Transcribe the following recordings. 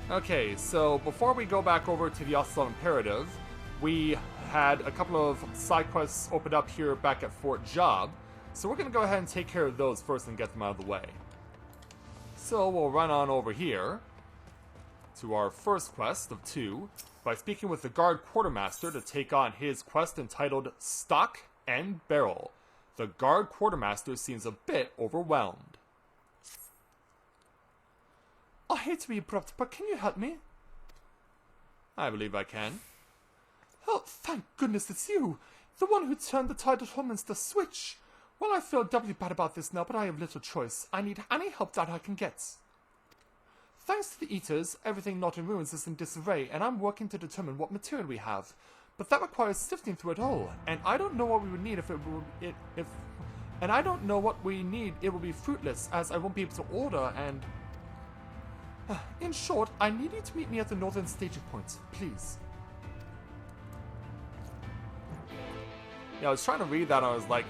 Okay, so before we go back over to the Ostall Imperative, we had a couple of side quests opened up here back at Fort Job, so we're going to go ahead and take care of those first and get them out of the way. So we'll run on over here to our first quest of 2 by speaking with the Guard Quartermaster to take on his quest entitled Stock and Barrel. The Guard Quartermaster seems a bit overwhelmed. I hate to be abrupt, but can you help me? I believe I can. Oh, thank goodness it's you! The one who turned the tide at Holminster switch! Well, I feel doubly bad about this now, but I have little choice. I need any help that I can get. Thanks to the Eaters, everything not in ruins is in disarray, and I'm working to determine what material we have. But that requires sifting through it all, and I don't know what we would need and I don't know what we need. It will be fruitless, as I won't be able to order, and... In short, I need you to meet me at the northern staging point, please. Yeah, I was trying to read that and I was like,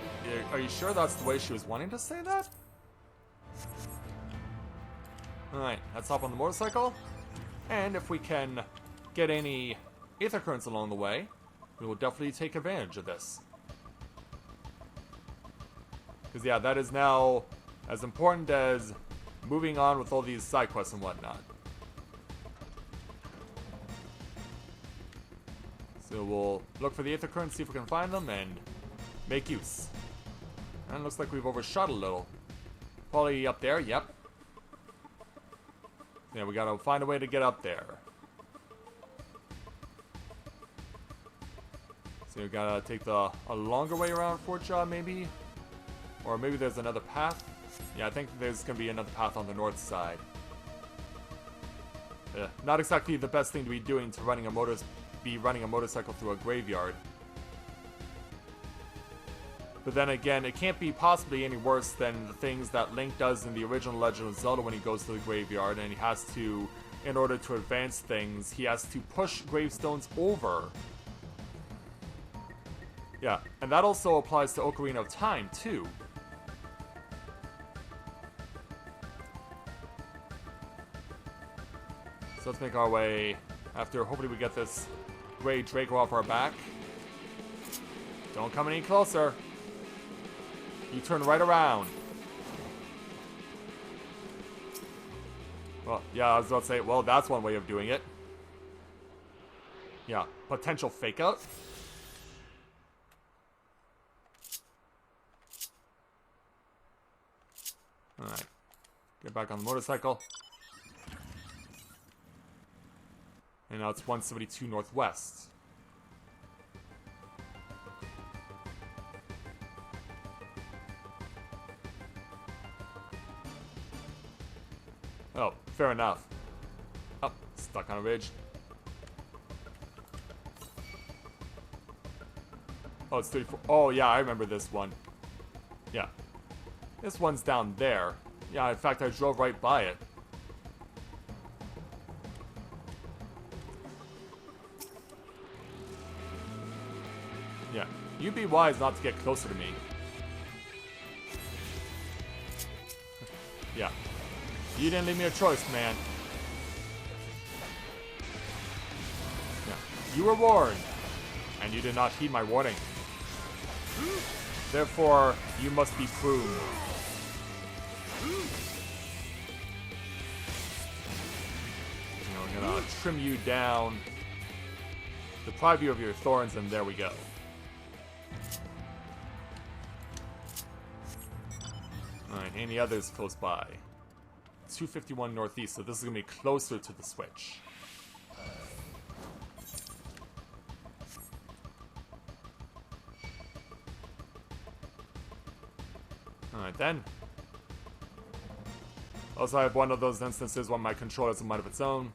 are you sure that's the way she was wanting to say that? Alright, let's hop on the motorcycle. And if we can get any aether currents along the way, we will definitely take advantage of this. Because yeah, that is now as important as moving on with all these side quests and whatnot. So we'll look for the aether currents, see if we can find them, and make use. And it looks like we've overshot a little. Probably up there, yep. Yeah, we gotta find a way to get up there. So we gotta take a longer way around Fort Job, maybe? Or maybe there's another path? Yeah, I think there's gonna be another path on the north side. Not exactly the best thing to be doing to running a motorcycle through a graveyard. But then again, it can't be possibly any worse than the things that Link does in the original Legend of Zelda when he goes to the graveyard and he has to, in order to advance things, he has to push gravestones over. Yeah, and that also applies to Ocarina of Time, too. So let's make our way after, hopefully we get this Grey Draco off our back. Don't come any closer. You turn right around. Well, yeah, I was about to say, well, that's one way of doing it. Yeah, potential fake out. Alright. Get back on the motorcycle. And now it's 172 northwest. Oh, fair enough. Oh, stuck on a ridge. Oh, it's 34. Oh, yeah, I remember this one. Yeah. This one's down there. Yeah, in fact, I drove right by it. Yeah, you'd be wise not to get closer to me. Yeah. You didn't leave me a choice, man. Yeah. You were warned, and you did not heed my warning. Therefore, you must be pruned. We're gonna trim you down, deprive you of your thorns, and there we go. Alright, any others close by? 251 northeast, so this is going to be closer to the switch. Alright then. Also, I have one of those instances when my controller has a mind of its own.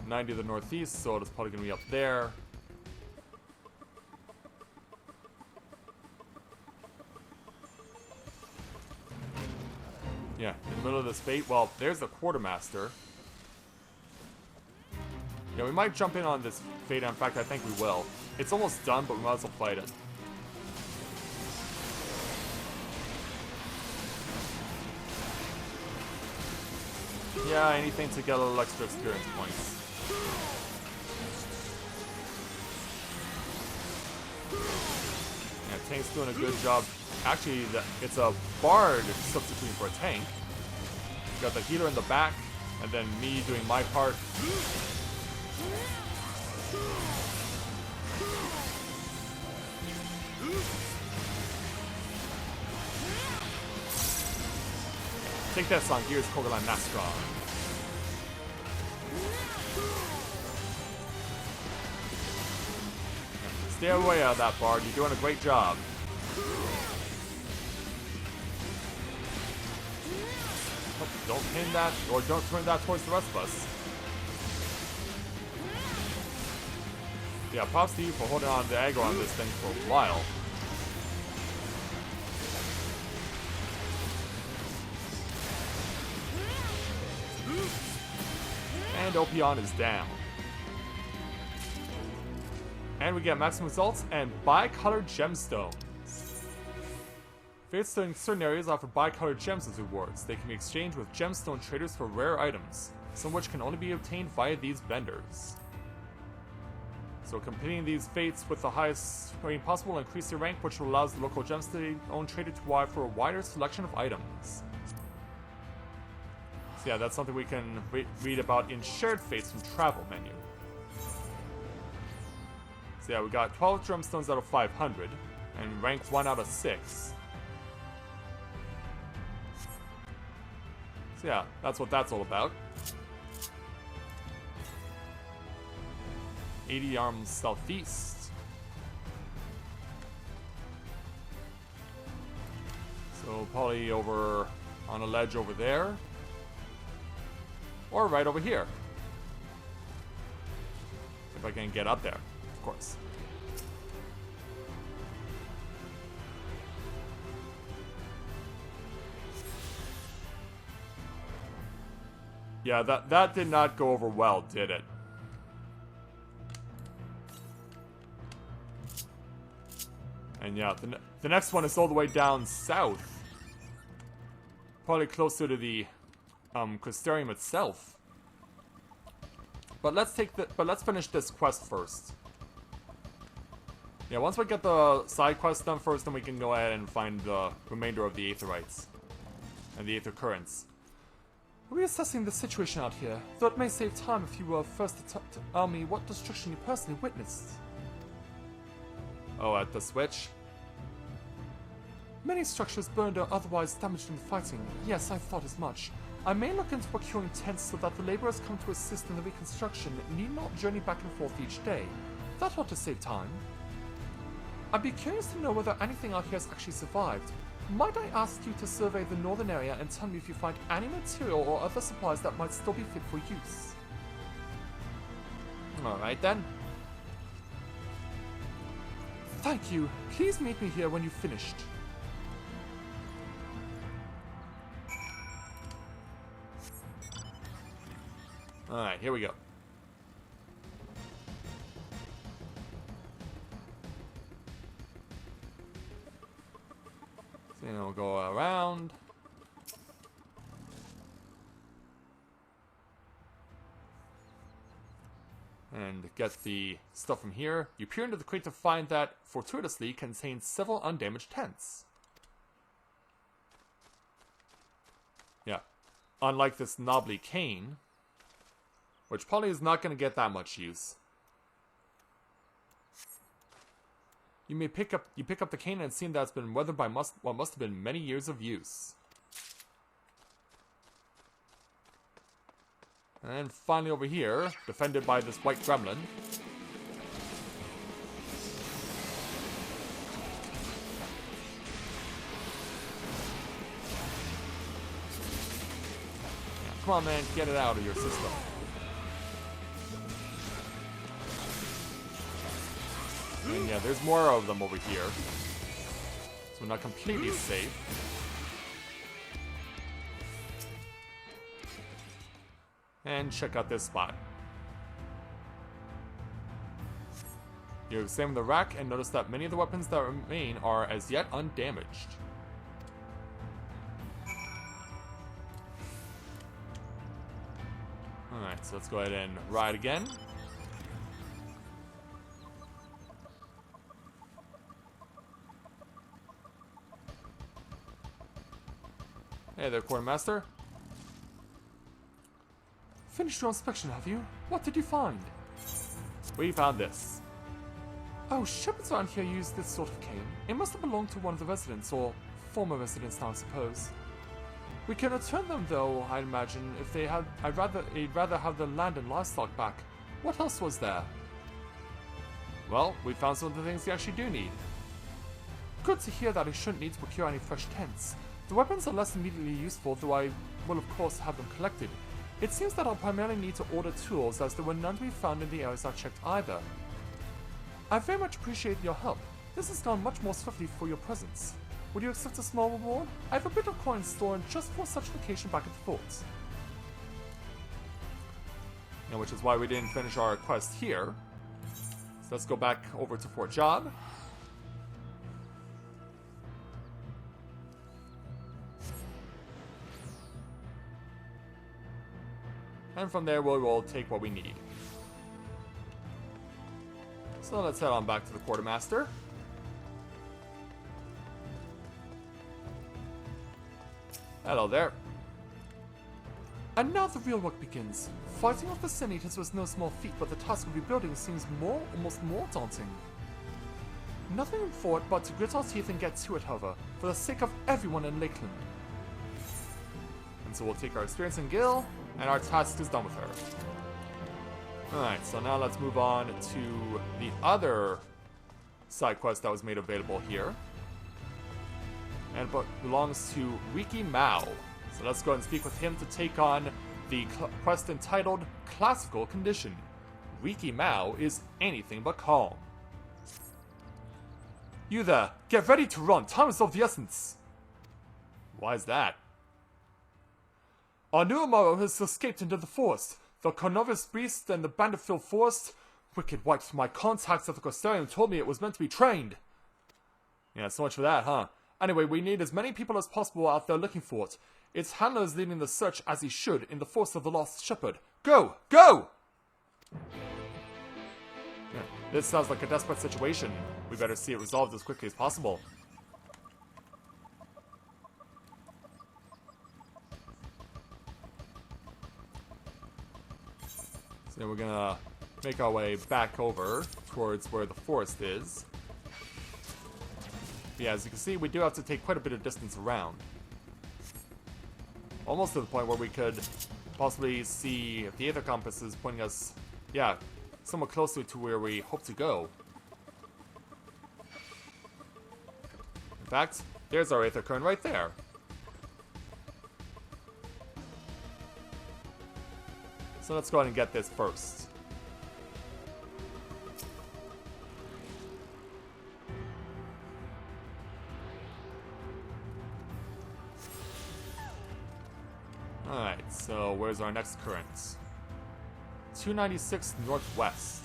90 to the northeast, so it's probably going to be up there. Yeah, in the middle of this fate. Well, there's the quartermaster. Yeah, we might jump in on this fate. In fact, I think we will. It's almost done, but we might as well fight it. Yeah, anything to get a little extra experience points. Yeah, tank's doing a good job. Actually, it's a bard substituting for a tank. You got the healer in the back, and then me doing my part. Take that, son. Here's Kogalan Nastra. Stay away out of that bard. You're doing a great job. Oh, don't pin that, or don't turn that towards the rest of us. Yeah, props to you for holding on to aggro on this thing for a while. And Opion is down. And we get maximum results and bi-colored gemstones. Fates in certain areas offer bi-colored gems as rewards. They can be exchanged with gemstone traders for rare items, some of which can only be obtained via these vendors. So completing these fates with the highest rating possible will increase your rank, which allows the local gemstone trader to vie for a wider selection of items. So yeah, that's something we can read about in Shared Fates from Travel menu. So yeah, we got 12 gemstones out of 500, and ranked 1 out of 6. So yeah, that's what that's all about. 80 arms southeast. So probably over on a ledge over there. Or right over here. If I can get up there, of course. Yeah, that did not go over well, did it? And yeah, the next one is all the way down south. Probably closer to the Crystarium itself. But let's finish this quest first. Yeah, once we get the side quest done first, then we can go ahead and find the remainder of the Aetherites and the Aether Currents. Reassessing the situation out here, though it may save time if you were first to tell me what destruction you personally witnessed. Oh, at the switch? Many structures burned or otherwise damaged in the fighting. Yes, I thought as much. I may look into procuring tents so that the laborers come to assist in the reconstruction need not journey back and forth each day. That ought to save time. I'd be curious to know whether anything out here has actually survived. Might I ask you to survey the northern area and tell me if you find any material or other supplies that might still be fit for use? Alright then. Thank you. Please meet me here when you've finished. Alright, here we go. So then we'll go around. And get the stuff from here. You peer into the crate to find that, fortuitously, contains several undamaged tents. Yeah. Unlike this knobbly cane, which probably is not going to get that much use. You pick up the cane and see that it's been weathered by what must have been many years of use. And finally over here, defended by this white gremlin. Yeah, come on man, get it out of your system. And yeah, there's more of them over here. So we're not completely safe. And check out this spot. You examine the rack and notice that many of the weapons that remain are as yet undamaged. Alright, so let's go ahead and ride again. Hey there, Quartermaster. Finished your inspection, have you? What did you find? We found this. Oh, shepherds around here use this sort of cane. It must have belonged to one of the residents, or former residents now, I suppose. We can return them, though, I imagine, if they had... I'd rather have the land and livestock back. What else was there? Well, we found some of the things you actually do need. Good to hear that I shouldn't need to procure any fresh tents. The weapons are less immediately useful, though I will of course have them collected. It seems that I'll primarily need to order tools, as there were none to be found in the areas I checked either. I very much appreciate your help. This has gone much more swiftly for your presence. Would you accept a small reward? I have a bit of coin stored just for such occasion back at the fort. And which is why we didn't finish our quest here. So let's go back over to Fort Job. And from there, we will take what we need. So let's head on back to the Quartermaster. Hello there. And now the real work begins. Fighting off the Sin Eaters was no small feat, but the task of rebuilding seems almost more daunting. Nothing for it but to grit our teeth and get to it, however, for the sake of everyone in Lakeland. And so we'll take our experience in Gil, and our task is done with her. Alright, so now let's move on to the other side quest that was made available here. And it belongs to Wiki Mao. So let's go ahead and speak with him to take on the quest entitled Classical Condition. Wiki Mao is anything but calm. You there, get ready to run, time is of the essence. Why is that? Our new Amaro has escaped into the forest. The Carnovis Beast and the Bandit-filled forest. Wicked wipes my contacts at the Costarium told me it was meant to be trained. Yeah, so much for that, huh? Anyway, we need as many people as possible out there looking for it. Its handler is leading the search as he should in the forest of the Lost Shepherd. Go! Go! Yeah, this sounds like a desperate situation. We better see it resolved as quickly as possible. So we're gonna make our way back over towards where the forest is. Yeah, as you can see, we do have to take quite a bit of distance around. Almost to the point where we could possibly see if the Aether Compass is pointing us, yeah, somewhat closer to where we hope to go. In fact, there's our Aether Current right there. So let's go ahead and get this first. Alright, so where's our next current? 296 northwest.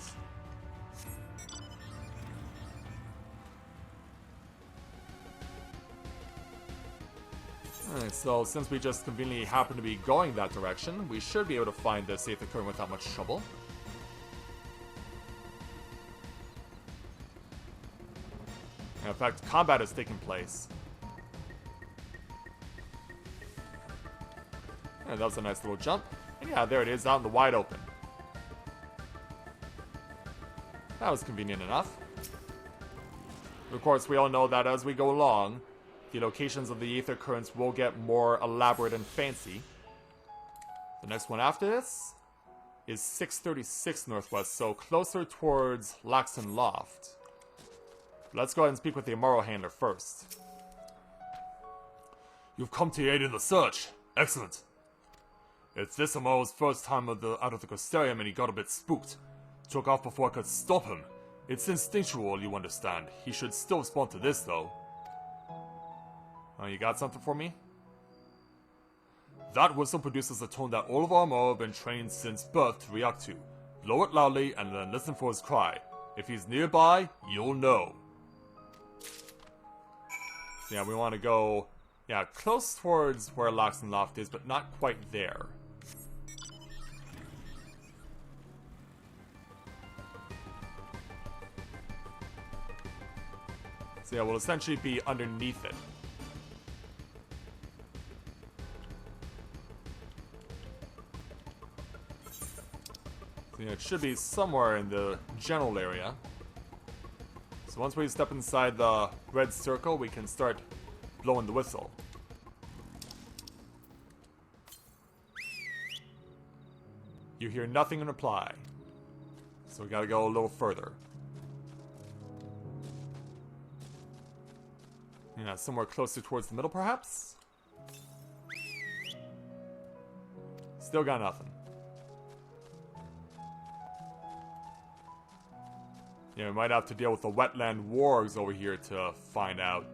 Alright, so since we just conveniently happen to be going that direction, we should be able to find this Aether Current without much trouble. And in fact, combat is taking place. And that was a nice little jump. And yeah, there it is, out in the wide open. That was convenient enough. Of course, we all know that as we go along, the locations of the Aether Currents will get more elaborate and fancy. The next one after this is 636 northwest, so closer towards Laxton Loft. Let's go ahead and speak with the Amaro handler first. You've come to aid in the search. Excellent. It's this Amaro's first time out of the Costarium and he got a bit spooked. Took off before I could stop him. It's instinctual, you understand. He should still respond to this, though. Oh, you got something for me? That whistle produces a tone that all of our Amaro have been trained since birth to react to. Blow it loudly and then listen for his cry. If he's nearby, you'll know. So yeah, we want to go, yeah, close towards where Laxton Loft is, but not quite there. So yeah, we'll essentially be underneath it. So yeah, it should be somewhere in the general area. So once we step inside the red circle, we can start blowing the whistle. You hear nothing in reply. So we gotta go a little further. Yeah, somewhere closer towards the middle, perhaps? Still got nothing. Yeah, we might have to deal with the wetland wargs over here to find out.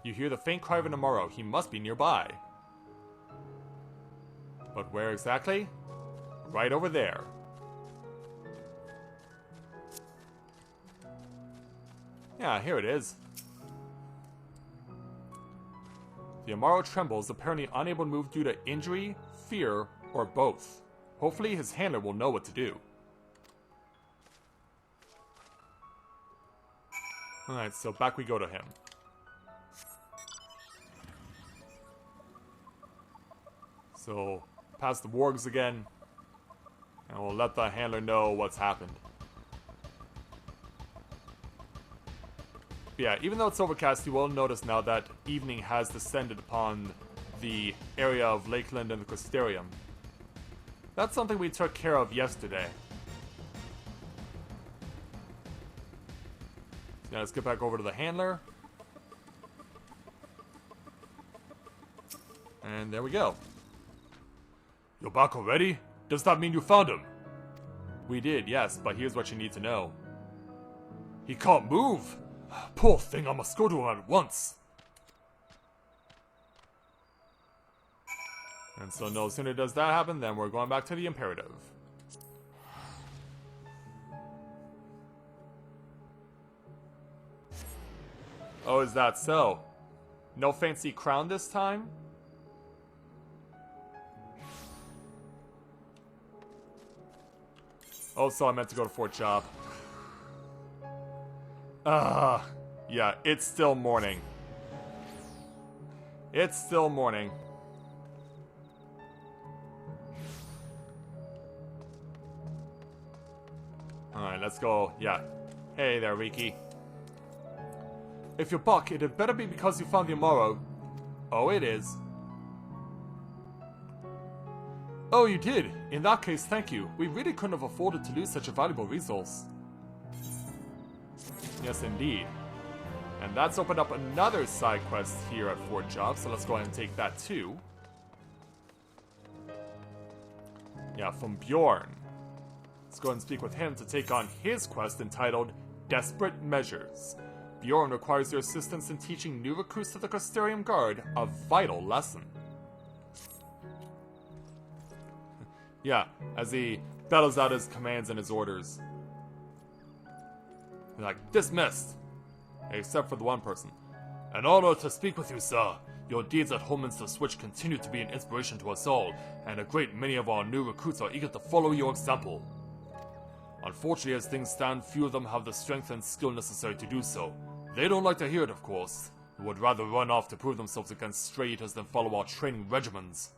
You hear the faint cry of an Amaro. He must be nearby. But where exactly? Right over there. Yeah, here it is. The Amaro trembles, apparently unable to move due to injury, fear, or both. Hopefully his handler will know what to do. Alright, so back we go to him. So, past the wargs again, and we'll let the handler know what's happened. But yeah, even though it's overcast, you will notice now that evening has descended upon the area of Lakeland and the Crystarium. That's something we took care of yesterday. So yeah, let's get back over to the handler. And there we go. You're back already? Does that mean you found him? We did, yes, but here's what you need to know. He can't move! Poor thing, I must go to him at once. And so no sooner does that happen, then we're going back to the Imperative. Oh, is that so? No fancy crown this time? Oh, so I meant to go to Fort Job. Yeah, it's still morning. It's still morning. Alright, let's go. Yeah. Hey there, Riki. If you're back, it had better be because you found the Amaro. Oh, it is. Oh, you did? In that case, thank you. We really couldn't have afforded to lose such a valuable resource. Yes, indeed. And that's opened up another side quest here at Fort Job, so let's go ahead and take that too. Yeah, from Bjorn. Let's go ahead and speak with him to take on his quest entitled Desperate Measures. Bjorn requires your assistance in teaching new recruits to the Crystarium Guard a vital lesson. Yeah, as he bellows out his commands and his orders. Like, dismissed! Except for the one person. An honor to speak with you, sir. Your deeds at Holminster Switch continue to be an inspiration to us all, and a great many of our new recruits are eager to follow your example. Unfortunately, as things stand, few of them have the strength and skill necessary to do so. They don't like to hear it, of course. They would rather run off to prove themselves against stray eaters than follow our training regimens.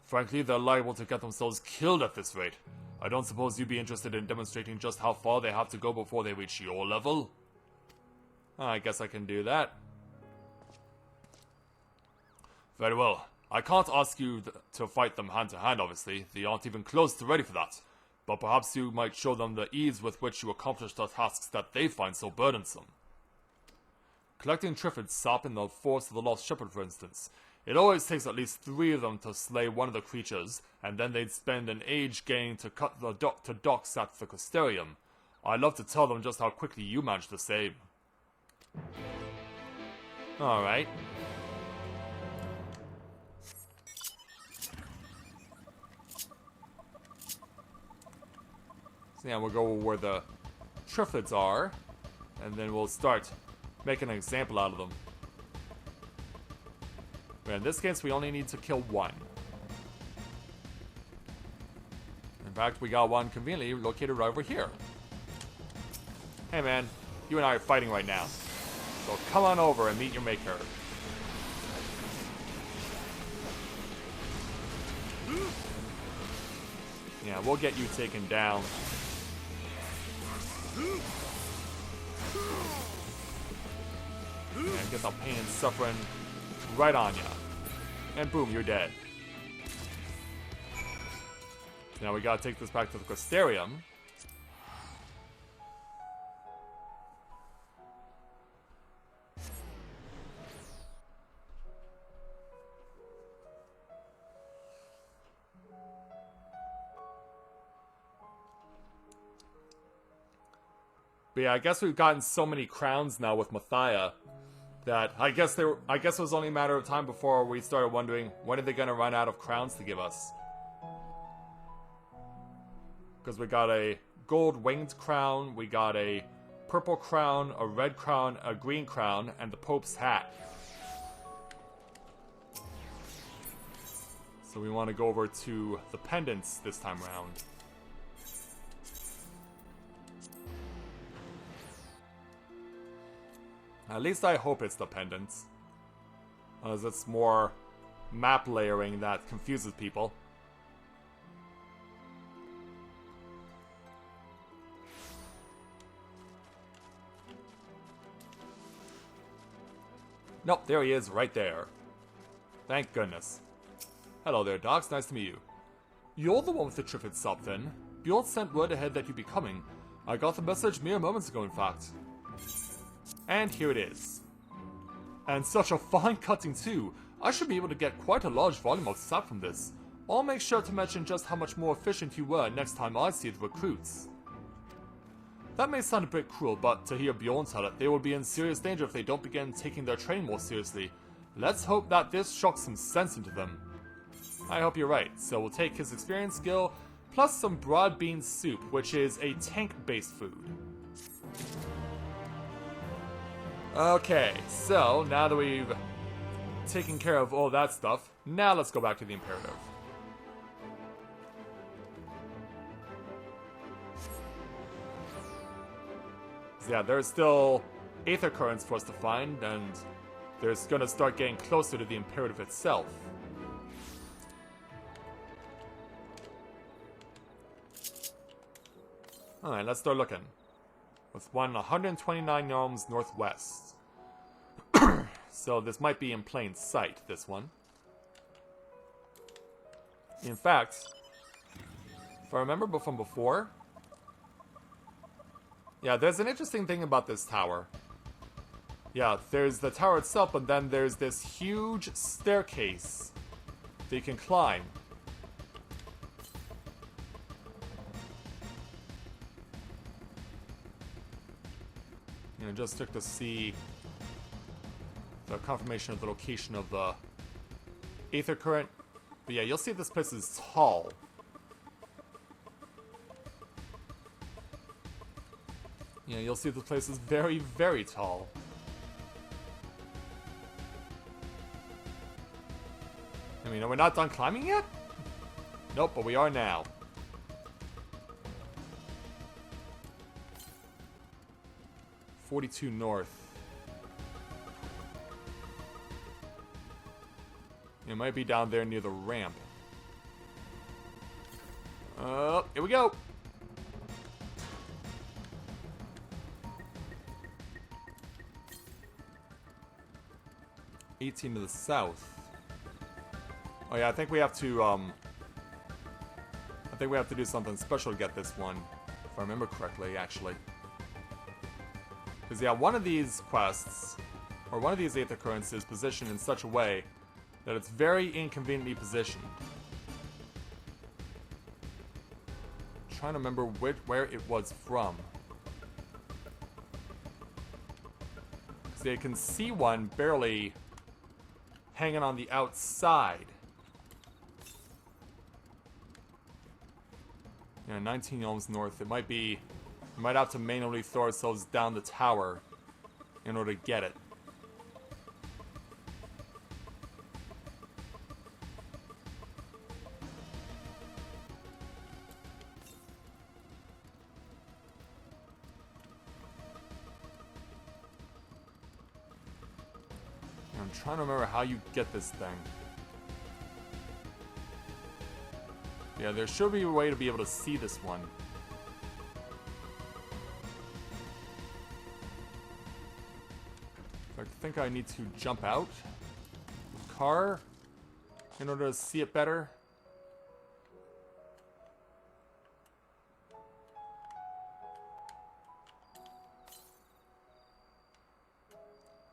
Frankly, they're liable to get themselves killed at this rate. I don't suppose you'd be interested in demonstrating just how far they have to go before they reach your level? I guess I can do that. Very well. I can't ask you to fight them hand to hand, obviously. They aren't even close to ready for that. But perhaps you might show them the ease with which you accomplish the tasks that they find so burdensome. Collecting Triffid's sap in the Forest of the Lost Shepherd, for instance. It always takes at least 3 of them to slay one of the creatures, and then they'd spend an age getting to cut the docks at the Crystarium. I'd love to tell them just how quickly you managed the same. Alright. So yeah, we'll go where the Triffids are, and then we'll start making an example out of them. But in this case, we only need to kill 1. And fact, we got one conveniently located right over here. Hey man, you and I are fighting right now. So come on over and meet your maker. Yeah, we'll get you taken down. And get the pain and suffering right on ya. And boom, you're dead. Now we gotta take this back to the Crystarium. But yeah, I guess we've gotten so many crowns now with Mathia that I guess it was only a matter of time before we started wondering when are they gonna run out of crowns to give us. Because we got a gold winged crown, we got a purple crown, a red crown, a green crown, and the Pope's hat. So we want to go over to the pendants this time around. At least I hope it's the pendants. As it's more map layering that confuses people. Nope, there he is, right there. Thank goodness. Hello there, Docs. Nice to meet you. You're the one with the Triffid sub, then. Bjorn sent word ahead that you'd be coming. I got the message mere moments ago, in fact. And here it is. And such a fine cutting, too. I should be able to get quite a large volume of sap from this. I'll make sure to mention just how much more efficient you were next time I see the recruits. That may sound a bit cruel, but to hear Bjorn tell it, they will be in serious danger if they don't begin taking their training more seriously. Let's hope that this shocks some sense into them. I hope you're right, so we'll take his experience skill, plus some broad bean soup, which is a tank-based food. Okay, so now that we've taken care of all that stuff, now let's go back to the Imperative. So yeah, there's still Aether Currents for us to find, and there's gonna start getting closer to the Imperative itself. Alright, let's start looking. With 129 gnomes northwest. So this might be in plain sight, this one. In fact, if I remember from before... Yeah, there's an interesting thing about this tower. Yeah, there's the tower itself, but then there's this huge staircase that you can climb. You know, just took to see the confirmation of the location of the Aether Current. But yeah, you'll see this place is tall. Yeah, you'll see this place is very, very tall. I mean, are we not done climbing yet? Nope, but we are now. "42 north. It might be down there near the ramp. Here we go. "18 to the south. Oh yeah, I think we have to do something special to get this one, if I remember correctly, actually. Because yeah, one of these quests, or one of these Aether Currents, is positioned in such a way that it's very inconveniently positioned. I'm trying to remember where it was from. Because you can see one barely hanging on the outside. Yeah, 19 ohms north. It might be... We might have to manually throw ourselves down the tower in order to get it. I'm trying to remember how you get this thing. Yeah, there should be a way to be able to see this one. I think I need to jump out the car in order to see it better.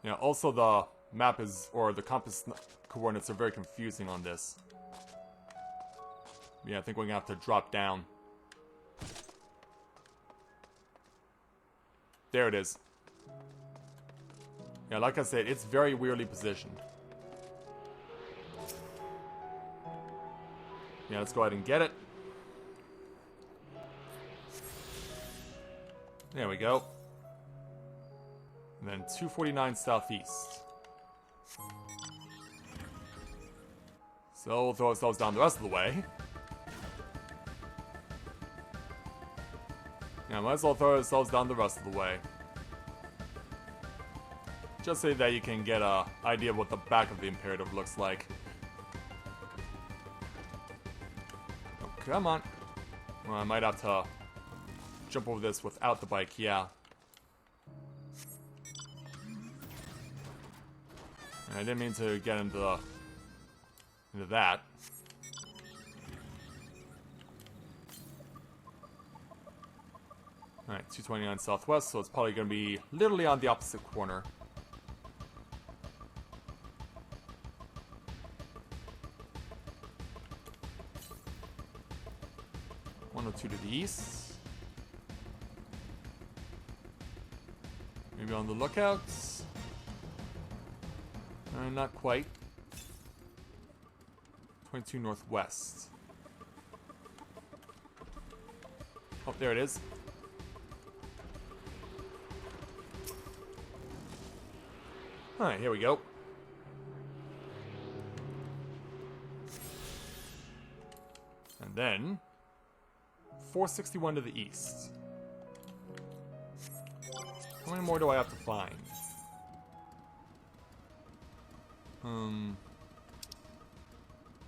Yeah, also the map is, or the compass coordinates are very confusing on this. Yeah, I think we're gonna have to drop down. There it is. Yeah, like I said, it's very weirdly positioned. Yeah, let's go ahead and get it. There we go. And then 249 southeast. So we'll throw ourselves down the rest of the way. Yeah, might as well throw ourselves down the rest of the way. Just so that you can get an idea of what the back of the Imperative looks like. Oh, come on. Well, I might have to jump over this without the bike, yeah. I didn't mean to get into that. Alright, 229 southwest, so it's probably going to be literally on the opposite corner. To the east. Maybe on the lookout. Not quite. 22 northwest. Oh, there it is. Alright, here we go. And then 461 to the east. How many more do I have to find?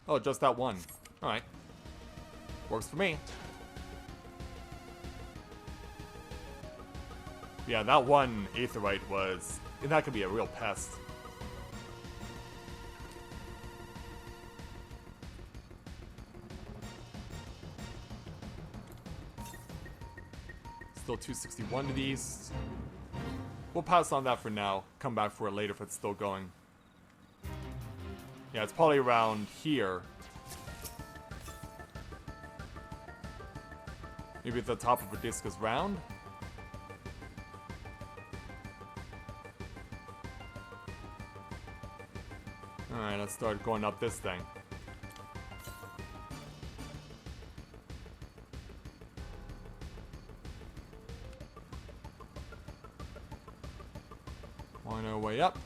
Oh, just that one. Alright. Works for me. Yeah, that one Aetherite was... that could be a real pest. Still 261 to the east. We'll pass on that for now. Come back for it later if it's still going. Yeah, it's probably around here. Maybe at the top of a discus round. Alright, let's start going up this thing. On our way up.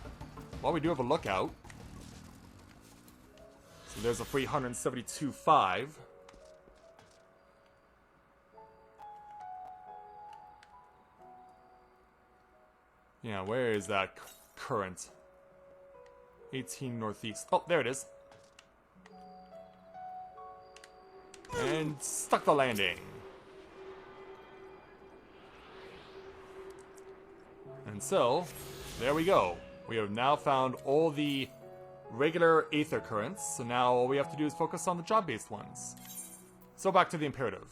Well, we do have a lookout. So there's a 372.5. Yeah, where is that current? 18 northeast. Oh, there it is. And stuck the landing. And so, there we go. We have now found all the regular Aether currents, so now all we have to do is focus on the job-based ones. So back to the Imperative.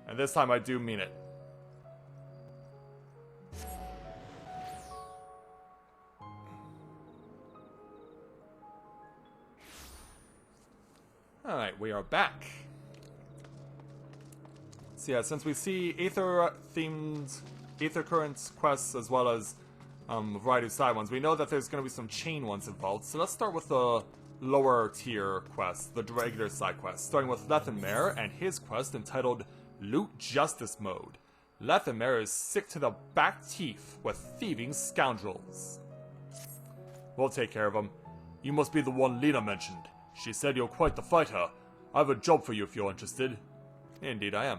And this time I do mean it. Alright, we are back. So yeah, since we see Aether-themed Aether current quests as well as a variety of side ones, we know that there's going to be some chain ones involved. So let's start with the lower tier quests, the regular side quests, starting with Lethenmere and his quest entitled Loot Justice Mode. Lethenmere is sick to the back teeth with thieving scoundrels. We'll take care of him. You must be the one Lena mentioned. She said you're quite the fighter. I have a job for you if you're interested. Indeed I am.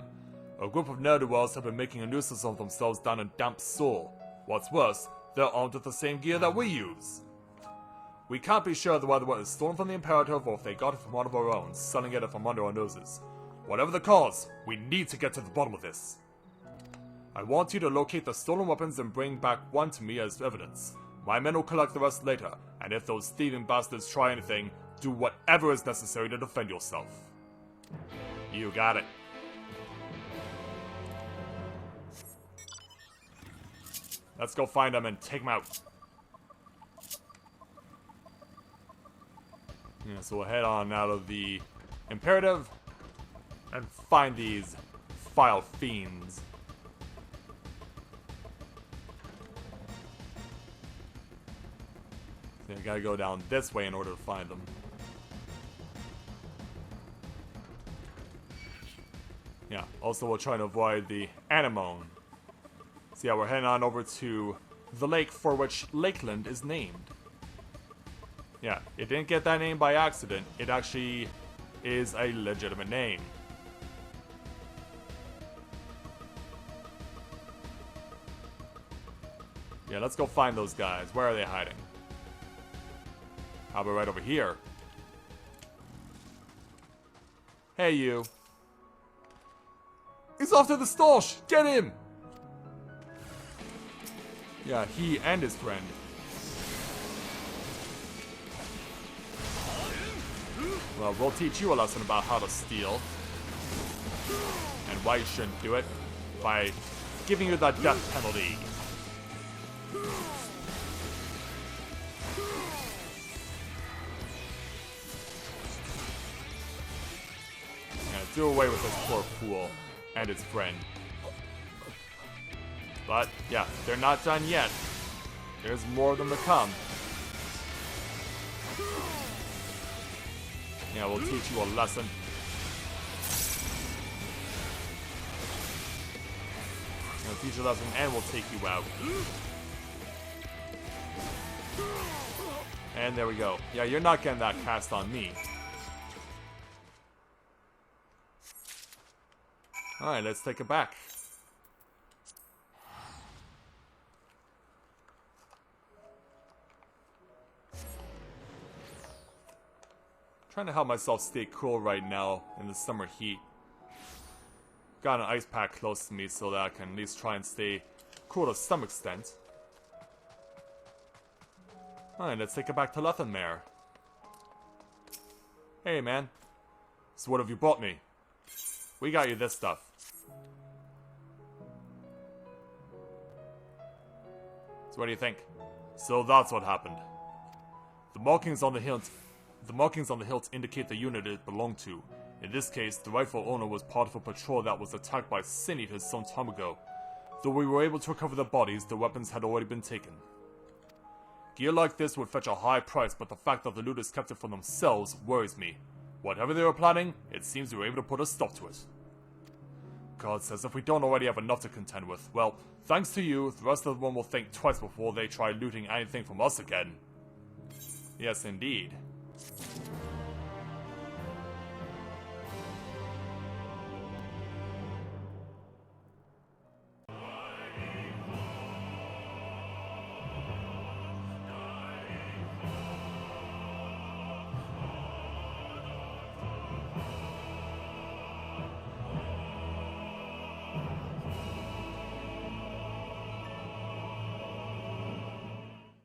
A group of ne'er-do-wells have been making a nuisance of themselves down in Damp Soul. What's worse, They're armed with the same gear that we use. We can't be sure whether it was stolen from the Imperative or if they got it from one of our own, selling it from under our noses. Whatever the cause, we need to get to the bottom of this. I want you to locate the stolen weapons and bring back one to me as evidence. My men will collect the rest later, and if those thieving bastards try anything, do whatever is necessary to defend yourself. You got it. Let's go find them and take them out. Yeah, so we'll head on out of the Imperative and find these vile fiends. So you gotta go down this way in order to find them. Yeah, also we're trying to avoid the anemone. So yeah, we're heading on over to the lake for which Lakeland is named. Yeah, it didn't get that name by accident. It actually is a legitimate name. Yeah, let's go find those guys. Where are they hiding? How about right over here? Hey, you. He's off to the Storch! Get him! Yeah, he and his friend. Well, we'll teach you a lesson about how to steal. And why you shouldn't do it. By giving you the death penalty. Yeah, do away with this poor fool and his friend. But, yeah, they're not done yet. There's more of them to come. Yeah, we'll teach you a lesson. We'll teach you a lesson and we'll take you out. And there we go. Yeah, you're not getting that cast on me. Alright, let's take it back. Trying to help myself stay cool right now in the summer heat. Got an ice pack close to me so that I can at least try and stay cool to some extent. Alright, let's take it back to Lethenmere. Hey man. So what have you brought me? We got you this stuff. So what do you think? So that's what happened. The markings on the hilt indicate the unit it belonged to. In this case, the rightful owner was part of a patrol that was attacked by sin-eaters some time ago. Though we were able to recover the bodies, the weapons had already been taken. Gear like this would fetch a high price, but the fact that the looters kept it for themselves worries me. Whatever they were planning, it seems they were able to put a stop to it. God says if we don't already have enough to contend with, well, thanks to you, the rest of them will think twice before they try looting anything from us again. Yes, indeed.